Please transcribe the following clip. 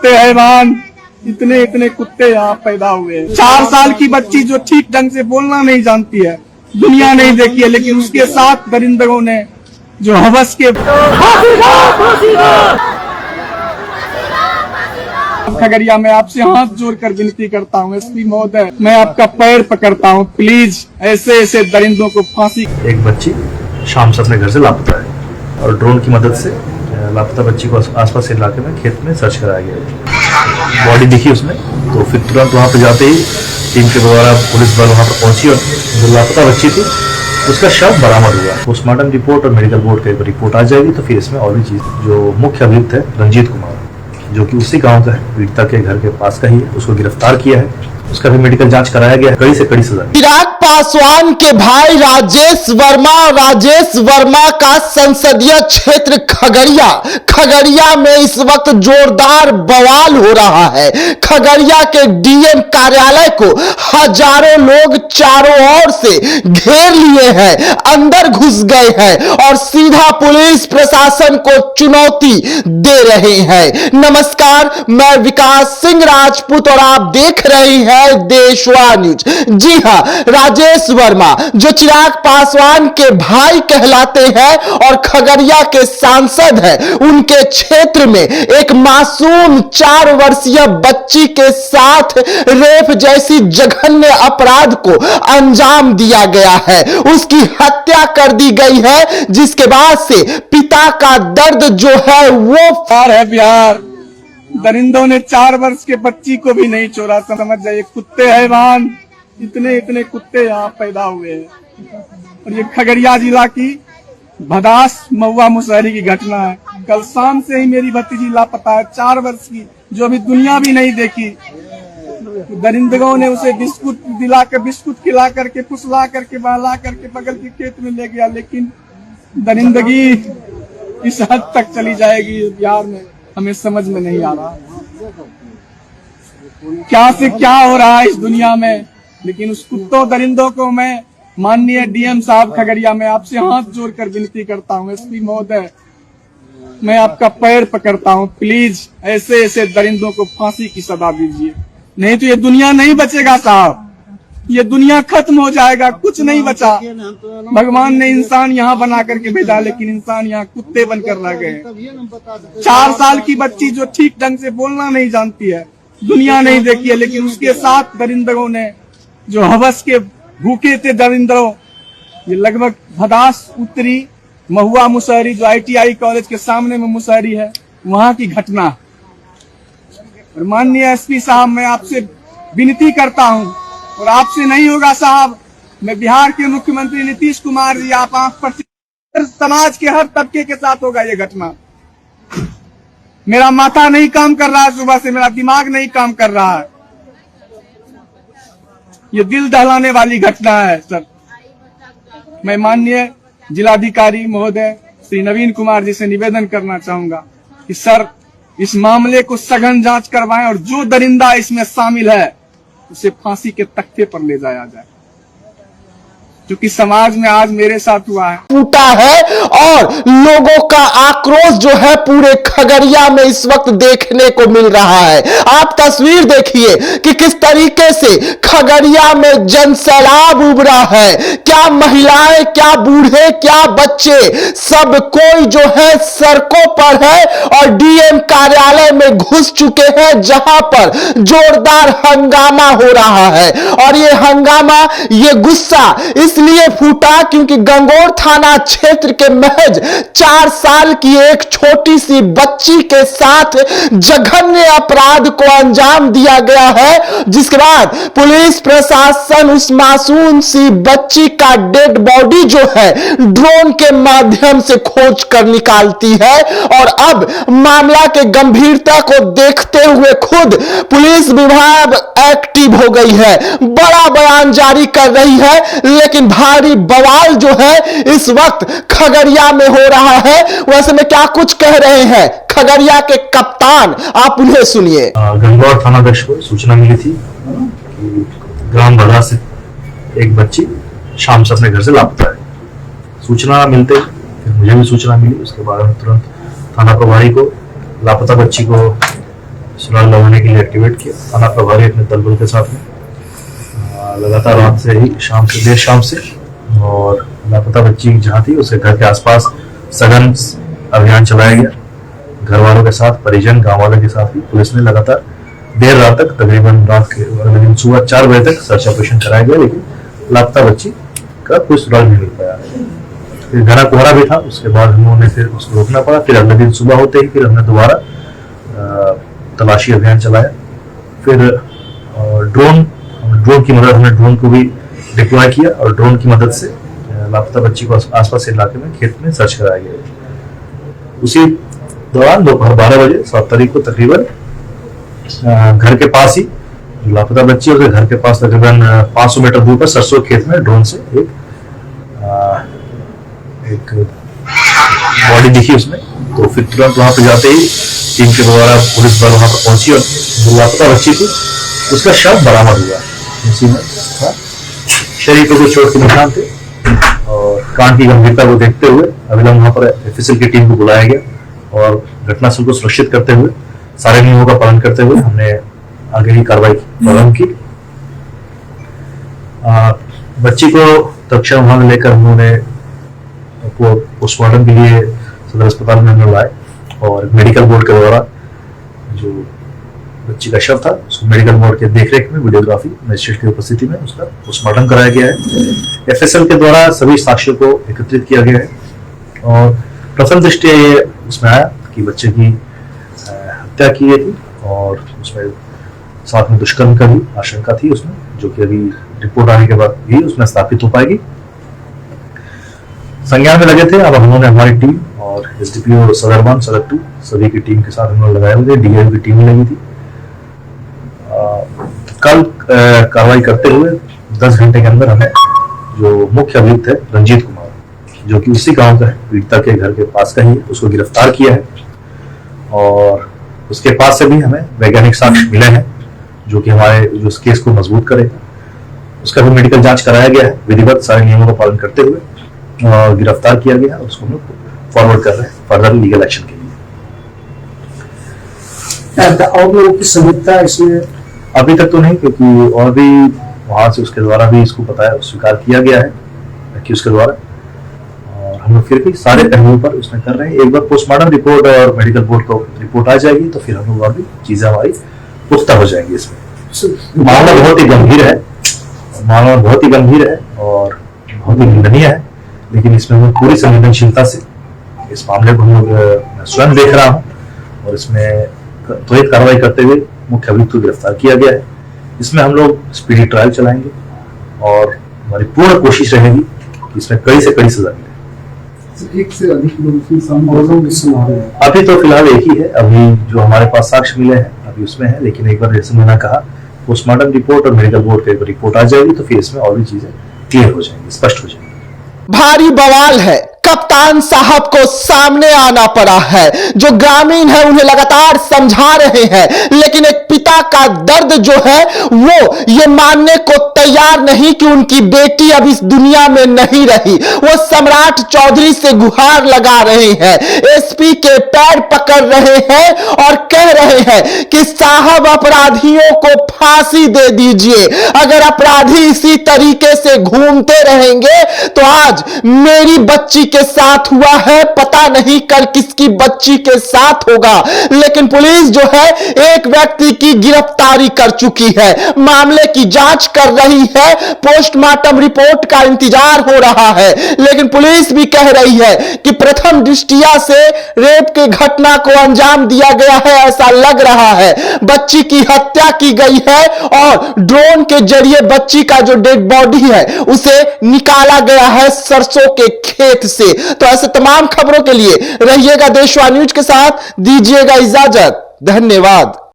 कुत्ते हैवान, इतने इतने कुत्ते यहाँ पैदा हुए हैं। 4 साल की बच्ची जो ठीक ढंग से बोलना नहीं जानती है, दुनिया नहीं देखी है, लेकिन उसके साथ दरिंदरों ने जो हवस के खगड़िया में आपसे हाथ जोड़कर विनती करता हूँ एसपी महोदय, मैं आपका पैर पकड़ता हूँ, प्लीज ऐसे ऐसे दरिंदों को फांसी। एक बच्ची शाम से अपने घर से लापता है और ड्रोन की मदद से लापता बच्ची को आसपास इलाके में खेत में सर्च कराया गया। बॉडी दिखी उसमें, तो फिर तुरंत वहाँ पर जाते ही टीम के द्वारा पुलिस बल वहाँ पर पहुंची और जो लापता बच्ची थी उसका शव बरामद हुआ। पोस्टमार्टम रिपोर्ट और मेडिकल बोर्ड की रिपोर्ट आ जाएगी तो फिर इसमें और भी चीज। जो मुख्य अभियुक्त है रंजीत कुमार, जो कि उसी गांव का है, पीड़िता के घर के पास का ही है, उसको गिरफ्तार किया है, उसका भी मेडिकल जांच कराया गया है। कड़ी से कड़ी सजा। चिराग पासवान के भाई राजेश वर्मा का संसदीय क्षेत्र खगड़िया में इस वक्त जोरदार बवाल हो रहा है। खगड़िया के डीएम कार्यालय को हजारों लोग चारों ओर से घेर लिए हैं, अंदर घुस गए हैं और सीधा पुलिस प्रशासन को चुनौती दे रहे हैं। नमस्कार, मैं विकास सिंह राजपूत और आप देख रहे हैं देशवा न्यूज। जी हां, राजेश वर्मा जो चिराग पासवान के भाई कहलाते हैं और खगड़िया के सांसद हैं, उनके क्षेत्र में एक मासूम 4 वर्षीय बच्ची के साथ रेप जैसी जघन्य अपराध को अंजाम दिया गया है। उसकी हत्या कर दी गई है, जिसके बाद से पिता का दर्द जो है वो पार है बिहार। दरिंदों ने 4 वर्ष के बच्ची को भी नहीं छोड़ा, समझ जाइए। कुत्ते हैवान, इतने इतने कुत्ते यहाँ पैदा हुए हैं। और ये खगड़िया जिला की भदास महुआ मुसहरी की घटना है। कल शाम से ही मेरी भतीजी लापता है, 4 वर्ष की, जो अभी दुनिया भी नहीं देखी। दरिंदों ने उसे बिस्कुट खिला करके, फुसला करके, बहला करके बगल के खेत में ले गया। लेकिन दरिंदगी इस हद तक चली जाएगी बिहार में, हमें समझ में नहीं आ रहा क्या से क्या हो रहा है इस दुनिया में। लेकिन उस कुत्तों दरिंदों को मैं माननीय डीएम साहब खगड़िया में आपसे हाथ जोड़कर विनती करता हूँ एसपी महोदय, मैं आपका पैर पकड़ता हूँ, प्लीज ऐसे ऐसे दरिंदों को फांसी की सजा दीजिए, नहीं तो ये दुनिया नहीं बचेगा साहब, ये दुनिया खत्म हो जाएगा, कुछ नहीं बचा। भगवान ने इंसान यहाँ बना करके भेजा, लेकिन इंसान यहाँ कुत्ते बनकर रह गए। 4 साल की बच्ची जो ठीक ढंग से बोलना नहीं जानती है, दुनिया नहीं देखी है, लेकिन उसके साथ दरिंदरों ने जो हवस के भूखे थे दरिंदरों, ये लगभग भदास उत्तरी महुआ मुसहरी जो ITI कॉलेज के सामने में मुसहरी है, वहां की घटना। और माननीय एसपी साहब, मैं आपसे विनती करता हूँ, और आपसे नहीं होगा साहब, मैं बिहार के मुख्यमंत्री नीतीश कुमार जी, आप आंख पर, समाज के हर तबके के साथ होगा ये घटना। मेरा माथा नहीं काम कर रहा है, सुबह से मेरा दिमाग नहीं काम कर रहा है। ये दिल दहलाने वाली घटना है सर। मैं माननीय जिलाधिकारी महोदय श्री नवीन कुमार जी से निवेदन करना चाहूंगा कि सर इस मामले को सघन जांच करवाएं और जो दरिंदा इसमें शामिल है उसे फांसी के तख्ते पर ले जाया जाए, क्योंकि समाज में आज मेरे साथ हुआ है। टूटा है और लोगों का आक्रोश जो है पूरे खगड़िया में इस वक्त देखने को मिल रहा है। आप तस्वीर देखिए कि किस तरीके से खगड़िया में जनसैलाब उभरा है। क्या महिलाएं, क्या बूढ़े, क्या बच्चे, सब कोई जो है सड़कों पर है और डीएम कार्यालय में घुस चुके हैं, जहां पर जोरदार हंगामा हो रहा है। और ये हंगामा, ये गुस्सा इसलिए फूटा क्योंकि गंगोर थाना क्षेत्र के महज 4 साल की एक छोटी सी बच्ची के साथ जघन्य अपराध को अंजाम दिया गया है, जिसके बाद पुलिस प्रशासन उस मासूम सी बच्ची का डेड बॉडी जो है ड्रोन के माध्यम से खोज कर निकालती है। और अब मामला के गंभीरता को देखते हुए खुद पुलिस विभाग एक्टिव हो गई है, बड़ा बयान जारी कर रही है। लेकिन भारी बवाल जो है इस वक्त खगड़िया में हो रहा है। वैसे में क्या कुछ कह रहे हैं खगड़िया के कप्तान, आप उन्हें सुनिए। गंगौर थानाध्यक्ष को सूचना मिली थी कि ग्राम बधा से एक बच्ची शाम से अपने घर से लापता है। सूचना मिलते फिर मुझे भी सूचना मिली, उसके बाद तुरंत थाना प्रभारी को लापता बच्ची को सुराग लगाने के लिए एक्टिवेट किया। थाना प्रभारी अपने दल बल के साथ में लगातार रात से ही देर शाम से और लापता बच्ची जहाँ थी उसके घर के आसपास सघन अभियान चलाया गया। घर वालों के साथ, परिजन, गांव वालों के साथ ही पुलिस ने लगातार देर रात तक, तकरीबन रात के सुबह 4 बजे तक सर्च ऑपरेशन कराया गया, लेकिन लापता बच्ची का कोई सुराग नहीं मिल पाया। फिर घना कोहरा भी था, उसके बाद हम लोगों ने फिर उसको रोकना पड़ा। फिर अगले दिन सुबह होते ही फिर हमने दोबारा तलाशी अभियान चलाया। फिर ड्रोन की मदद, हमने ड्रोन को भी डिप्लॉय किया और ड्रोन की मदद से लापता बच्ची को आसपास के इलाके में खेत में सर्च कराया गया। उसी दौरान दोपहर 12 बजे 7 तारीख को तकरीबन घर के पास ही लापता बच्ची और घर के पास तकरीबन 500 मीटर दूर पर सरसों खेत में ड्रोन से एक बॉडी दिखी उसमें। तो फिर तुरंत वहां पर जाते ही टीम के द्वारा पुलिस बल वहां पर पहुंची और जो लापता बच्ची थी उसका शव बरामद हुआ। उसी में शरीर पर कुछ चोट के निशान थे और कांड की गंभीरता को देखते हुए अविलंब वहां पर एफएसएल की टीम को बुलाया गया और घटनास्थल को सुरक्षित करते हुए, सारे नियमों का पालन करते हुए हमने आगे की कार्रवाई प्रारंभ की। बच्ची को तत्क्षण वहां लेकर उन्होंने पोस्टमार्टम के लिए सदर अस्पताल में हम लाए और मेडिकल बोर्ड के द्वारा जो बच्ची का शव था उसको मेडिकल बोर्ड के देखरेख में वीडियोग्राफी मजिस्ट्रेट की उपस्थिति में उसका पोस्टमार्टम कराया गया है। एफएसएल के द्वारा सभी साक्ष्यों को एकत्रित किया गया है और प्रथम दृष्टया ये उसमें आया कि बच्चे की हत्या की गई थी और उसमें साथ में दुष्कर्म का भी आशंका थी उसमें, जो कि अभी रिपोर्ट आने के बाद भी उसमें स्थापित हो पाएगी। संज्ञान में लगे थे। अब हम लोगों ने हमारी टीम और एसडीपीओ सदर 1, सदर 2 सभी की टीम के साथ हम लोग लगाए हुए थे। डीआईओ की टीम लगी थी। कल कार्रवाई करते हुए 10 घंटे के अंदर हमें जो मुख्य अभियुक्त है रंजीत कुमार, जो कि उसी गांव का है, पीड़िता के घर के पास का ही है, उसको गिरफ्तार किया है और उसके पास से भी हमें वैज्ञानिक साक्ष्य मिले हैं जो कि हमारे जो इस केस को मजबूत करेगा। उसका भी मेडिकल जांच कराया गया है विधिवत सारे नियमों का पालन करते हुए और गिरफ्तार किया गया है। उसको हम लोग फॉरवर्ड कर रहे हैं फर्दर लीगल एक्शन के लिए। और लोगों की संलिप्तता इसमें अभी तक तो नहीं, क्योंकि और भी वहां से उसके द्वारा भी इसको बताया, स्वीकार किया गया है कि उसके द्वारा, और हम लोग फिर भी सारे पहलुओं पर उसमें कर रहे हैं। एक बार पोस्टमार्टम रिपोर्ट और मेडिकल बोर्ड को रिपोर्ट आ जाएगी तो फिर हम लोग और भी चीजें हमारी पुख्ता हो जाएंगी। इसमें मामला बहुत ही गंभीर है, और बहुत ही निंदनीय है, लेकिन इसमें हम पूरी संवेदनशीलता से इस मामले को हम लोग स्वयं देख रहा हूँ और इसमें त्वरित कार्रवाई करते हुए मुख्य अभियुक्त को गिरफ्तार किया गया है। इसमें हम लोग स्पीडी ट्रायल चलाएंगे और हमारी पूर्ण कोशिश रहेगी कि इसमें कड़ी से कड़ी सजा मिले। एक से अधिक लोग अभी तो फिलहाल एक ही है, अभी जो हमारे पास साक्ष्य मिले हैं अभी उसमें है, लेकिन एक बार जैसे मैंने कहा पोस्टमार्टम रिपोर्ट और मेडिकल बोर्ड की रिपोर्ट आ जाएगी तो फिर इसमें और भी चीजें क्लियर हो जाएंगी, स्पष्ट हो जाएंगी। भारी बवाल है। कप्तान साहब को सामने आना पड़ा है। जो ग्रामीण है उन्हें लगातार समझा रहे हैं, लेकिन एक पिता का दर्द जो है वो ये मानने को तैयार नहीं कि उनकी बेटी अब इस दुनिया में नहीं रही। वो सम्राट चौधरी से गुहार लगा रहे हैं, एसपी के पैर पकड़ रहे हैं और कह रहे हैं कि साहब अपराधियों को फांसी दे दीजिए। अगर अपराधी इसी तरीके से घूमते रहेंगे तो आज मेरी बच्ची के साथ हुआ है, पता नहीं कल किसकी बच्ची के साथ होगा। लेकिन पुलिस जो है एक व्यक्ति की गिरफ्तारी कर चुकी है, मामले की जांच कर रही है, पोस्टमार्टम रिपोर्ट का इंतजार हो रहा है। लेकिन पुलिस भी कह रही है कि प्रथम दृष्टिया से रेप के घटना को अंजाम दिया गया है, ऐसा लग रहा है। बच्ची की हत्या की गई है और ड्रोन के जरिए बच्ची का जो डेड बॉडी है उसे निकाला गया है सरसों के खेत से। तो ऐसे तमाम खबरों के लिए रहिएगा देशवा न्यूज के साथ, दीजिएगा इजाजत। धन्यवाद।